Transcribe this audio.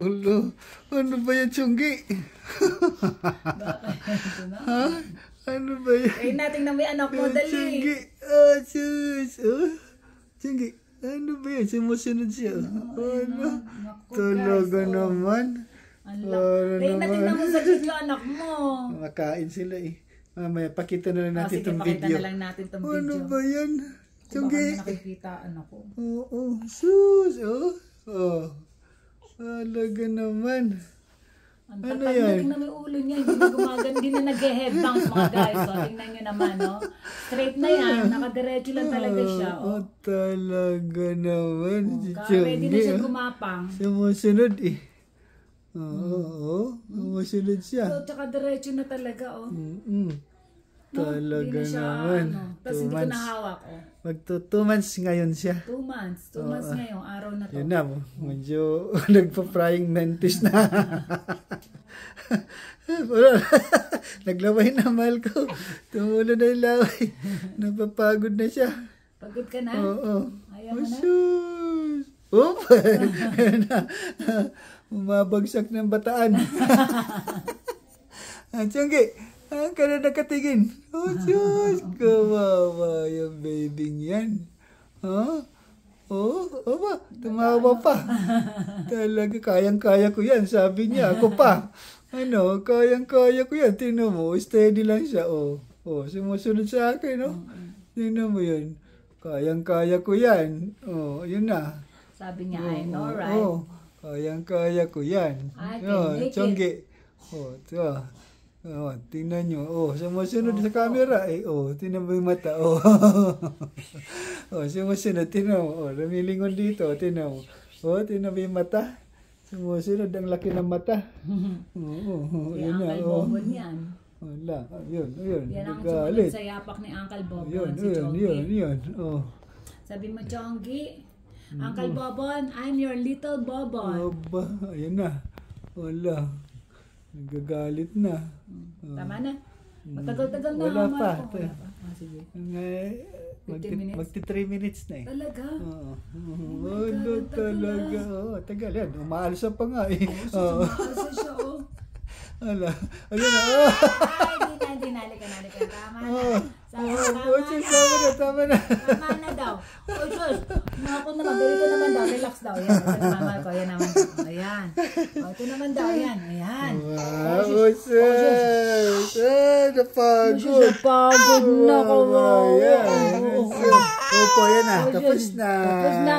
Ulo, ano ba yan, Chunggi? Ha? Ano ba yan? Kain natin na may anak mo, dali. Chunggi, sus. Chunggi, ano ba yan? Sumusunod siya. Ano? Talaga naman. Kain natin na mo sa video anak mo. Makain sila eh. Mamaya, pakita na lang natin itong sige, video. pakita na lang natin itong video. Ano ba yan? Chunggi. Baka nakikita anak ko. Oo, sus. Talaga naman. Ang Ano tatag yan? na may ulo niya. Hindi na gumagan, hindi na nag-headbangs mga guys. So, tingnan nyo naman, no? Straight na yan. Nakadiretso lang talaga siya. Oh, talaga naman. Si Ready na siya gumapang. Sumusunod eh. Oo, sumusunod siya. So, tsaka diretso na talaga, oh. Talaga Hindi na siya, naman. Tapos hindi ko nahawak, oh. Magto 2 months ngayon siya. 2 months. 2 months ngayong araw na to. Yun na, medyo nagpa-frying mantis na. Naglaway na, mahal ko. Tumulo na yung laway. Napapagod na siya. Pagod ka na? Oo. Ayaw mo na? Sus! Umabagsak ng bataan. Chunggi, ka na nakatingin. Oh, Diyos, kawawa yung baby yan. Ha? Ba? Tumawa pa. Talaga, kayang-kaya ko yan. Sabi niya, ako pa. Ano, kayang-kaya ko yan. Tingnan mo, steady lang siya. Sumusunod sa akin, no? Tingnan mo yun. Kayang-kaya ko yan. Yun na. Sabi niya, I know, right? Kayang-kaya ko yan. I can make Chunggi. Tingnan nyo. Sumusunod sa camera. Tingnan mo yung mata. Sumusunod. Tingnan mo. Lumilingon dito. Tingnan mo. Tingnan mo yung mata. Sumusunod. Ang laki ng mata. Yung Uncle Bobon yan. Wala. Yun. Yan ang sumunod sa yapak ni Uncle Bobon. Si Chonggi. Yun. Sabi mo, Chonggi, Uncle Bobon, I'm your little Bobon. Ayun na. Wala. Nagagalit na. Tama na. Matagal-tagal na. Wala pa. Sige. 15 minutes? Magti 3 minutes na eh. Talaga? Oo. Talaga. Tagal yan. Umaalsa pa nga eh. Umaalsa siya, Wala. Ayun na. Hindi na. Halika. Tama na. Tama na. Tama na daw. Sus. Ako naman. Ganito naman daw. Relax daw. Yan. Ito naman ko. Yan naman. Ayan. Ito naman daw. Yan. Ayan. Wow. Sus. Napagod. Napagod na ko. Opo, yan na. Tapos na. Tapos na.